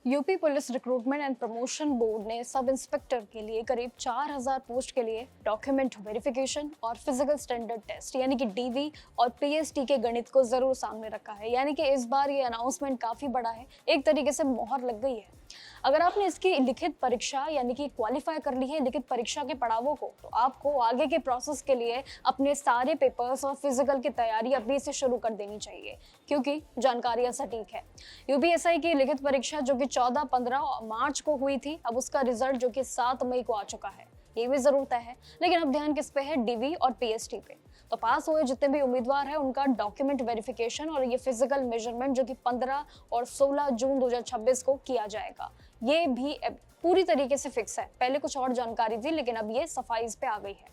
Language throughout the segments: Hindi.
UP police recruitment and promotion board ने सब इंस्पेक्टर के लिए करीब 4000 पोस्ट के लिए डॉक्यूमेंट वेरिफिकेशन और फिजिकल स्टैंडर्ड टेस्ट यानी कि डीवी और पीएसटी के गणित को जरूर सामने रखा है। यानी कि इस बार ये अनाउंसमेंट काफी बड़ा है, एक तरीके से मोहर लग गई है। अगर आपने इसकी लिखित परीक्षा यानी कि क्वालिफाई कर ली है लिखित परीक्षा के पड़ावों को, तो आपको आगे के प्रोसेस के लिए अपने सारे पेपर्स और फिजिकल की तैयारी अभी से शुरू कर देनी चाहिए, क्योंकि जानकारियां सटीक है। यूपीएसआई की लिखित परीक्षा जो कि 14-15 मार्च को हुई थी, अब उसका रिजल्ट जो कि 7 मई को आ चुका है, ये भी जरूर तय है। लेकिन अब ध्यान किस पे है? डीवी और पीएसटी पे। तो पास हुए जितने भी उम्मीदवार हैं उनका डॉक्यूमेंट वेरिफिकेशन और ये फिजिकल मेजरमेंट जो कि 15 और 16 जून 2026 को किया जाएगा, ये भी पूरी तरीके से फिक्स है। पहले कुछ और जानकारी थी, लेकिन अब ये सफाई इस पे आ गई है।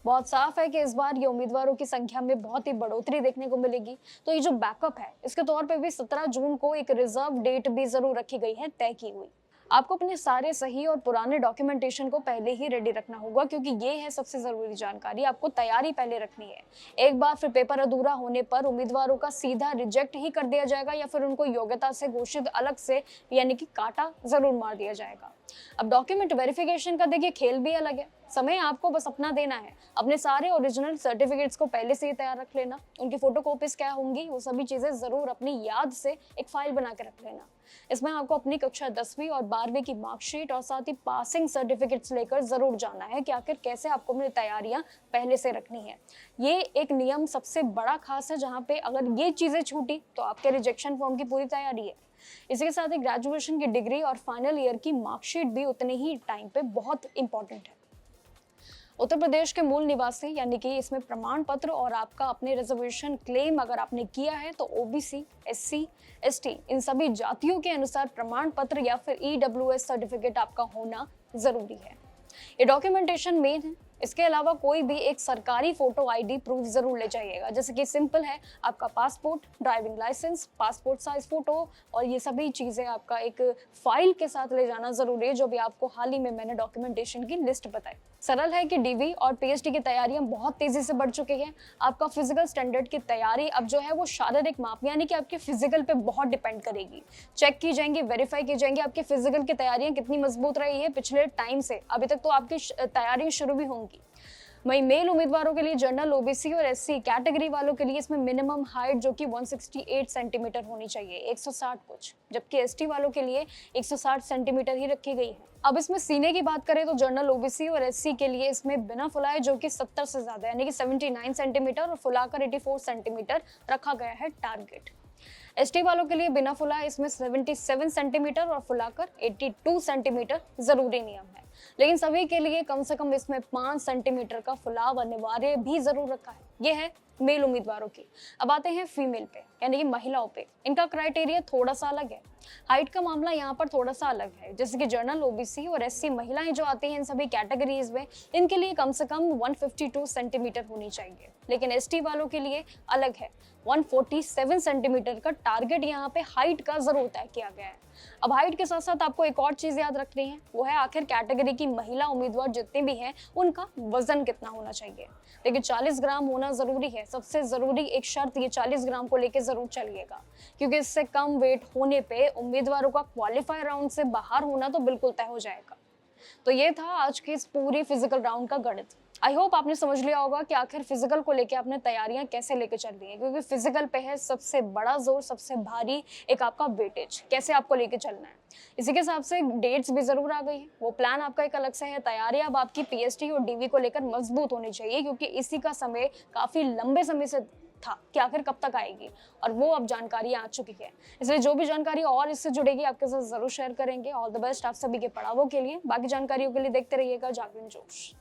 बहुत साफ है कि इस बार ये उम्मीदवारों की संख्या में बहुत ही बढ़ोतरी देखने को मिलेगी। तो ये जो बैकअप है, इसके तौर पे भी 17 जून को एक रिजर्व डेट भी जरूर रखी गई है, तय की हुई। आपको अपने सारे सही और पुराने डॉक्यूमेंटेशन को पहले ही रेडी रखना होगा, क्योंकि ये है सबसे जरूरी जानकारी। आपको तैयारी पहले रखनी है। एक बार फिर पेपर अधूरा होने पर उम्मीदवारों का सीधा रिजेक्ट ही कर दिया जाएगा या फिर उनको योग्यता से घोषित अलग से यानी कि काटा जरूर मार दिया जाएगा। अब डॉक्यूमेंट वेरिफिकेशन का देखिए खेल भी अलग है। समय आपको बस अपना देना है। अपने सारे ओरिजिनल सर्टिफिकेट्स को पहले से ही तैयार रख लेना। उनकी फोटोकॉपीज क्या होंगी, वो सभी चीजें जरूर अपनी याद से एक फाइल बना के रख लेना। इसमें आपको अपनी कक्षा 10वीं और 12वीं की मार्कशीट और साथ ही पासिंग सर्टिफिकेट्स लेकर जरूर जाना है कि आखिर कैसे आपको अपनी तैयारियां पहले से रखनी है। ये एक नियम सबसे बड़ा खास है, जहाँ पे अगर ये चीजें छूटी तो आपके रिजेक्शन फॉर्म की पूरी तैयारी है। इसी के साथ ही ग्रेजुएशन की डिग्री और फाइनल ईयर की मार्कशीट भी उतने ही टाइम पे बहुत इंपॉर्टेंट है। उत्तर प्रदेश के मूल निवासी यानी कि इसमें प्रमाण पत्र और आपका अपने रिजर्वेशन क्लेम अगर आपने किया है तो ओबीसी, एससी, एसटी इन सभी जातियों के अनुसार प्रमाण पत्र या फिर ईडब्ल्यूएस सर्टिफिकेट आपका होना जरूरी है। ये डॉक्यूमेंटेशन मेन है। इसके अलावा कोई भी एक सरकारी फोटो आईडी प्रूफ जरूर ले जाइएगा, जैसे कि सिंपल है आपका passport, driving licence, passport size photo और ये सभी चीजें आपका एक फाइल के साथ ले जाना जरूरी है, जो भी आपको हाल ही में मैंने डॉक्यूमेंटेशन की लिस्ट बताई। सरल है कि डीवी और पीएचडी की तैयारियां बहुत तेजी से बढ़ चुकी हैं। आपका फिजिकल स्टैंडर्ड की तैयारी अब जो है वो शारीरिक माप यानी कि आपके फिजिकल पे बहुत डिपेंड करेगी। चेक की जाएंगी, वेरीफाई की जाएंगी आपकी फिजिकल की तैयारियां कितनी मजबूत रही है पिछले टाइम से। अभी तक तो आपकी तैयारियां शुरू भी होंगी। वहीं मेल उम्मीदवारों के लिए जनरल, ओबीसी और एससी कैटेगरी वालों के लिए इसमें मिनिमम हाइट जो कि 168 सेंटीमीटर होनी चाहिए, 160 कुछ, जबकि एसटी वालों के लिए 160 सेंटीमीटर ही रखी गई है। अब इसमें सीने की बात करें तो जनरल, ओबीसी और एससी के लिए इसमें बिना फुलाए जो कि 70 से ज्यादा यानी कि 79 सेंटीमीटर और फुलाकर 84 सेंटीमीटर रखा गया है टारगेट। एसटी वालों के लिए बिना फुलाए इसमें 77 सेंटीमीटर और फुलाकर 82 सेंटीमीटर जरूरी नियम है। लेकिन सभी के लिए कम से कम इसमें 5 सेंटीमीटर का फुलाव अनिवार्य भी जरूर रखा है। यह है मेल उम्मीदवारों की। अब आते हैं फीमेल पे यानी कि महिलाओं पे। इनका क्राइटेरिया थोड़ा सा अलग है। हाइट का मामला यहाँ पर थोड़ा सा अलग है। जैसे कि जनरल, ओबीसी और एससी महिलाएं जो आती हैं इन सभी कैटेगरीज में, इनके लिए कम से कम 152 सेंटीमीटर होनी चाहिए। लेकिन एसटी वालों के लिए अलग है, 147 सेंटीमीटर का टारगेट यहाँ पे हाइट का जरूर तय किया गया है। अब हाइट के साथ साथ आपको एक और चीज याद रखनी है, वो है आखिर कैटेगरी की महिला उम्मीदवार जितने भी हैं उनका वजन कितना होना चाहिए। लेकिन 40 ग्राम होना जरूरी है। सबसे जरूरी एक शर्त ये 40 ग्राम को लेकर जरूर चलिएगा, क्योंकि इससे कम वेट होने पे उम्मीदवारों का क्वालिफाई राउंड से बाहर होना तो बिल्कुल तय हो जाएगा। तो ये था आज की इस पूरी फिजिकल राउंड का गणित। आई होप आपने समझ लिया होगा कि आखिर फिजिकल को लेके आपने तैयारियां कैसे लेके चल रही है, क्योंकि फिजिकल पे है सबसे बड़ा जोर, सबसे भारी एक आपका वेटेज, कैसे आपको लेके चलना है। इसी के हिसाब से डेट्स भी जरूर आ गई है। वो प्लान आपका एक अलग से है। तैयारी अब आपकी पीएचडी और डीवी को लेकर मजबूत होनी चाहिए, क्योंकि इसी का समय काफी लंबे समय से था कि आखिर कब तक आएगी, और वो अब जानकारी आ चुकी है। इसलिए जो भी जानकारी और इससे जुड़ेगी आपके साथ जरूर शेयर करेंगे। ऑल द बेस्ट आप सभी के पड़ावों के लिए। बाकी जानकारियों के लिए देखते रहिएगा जागरण जोश।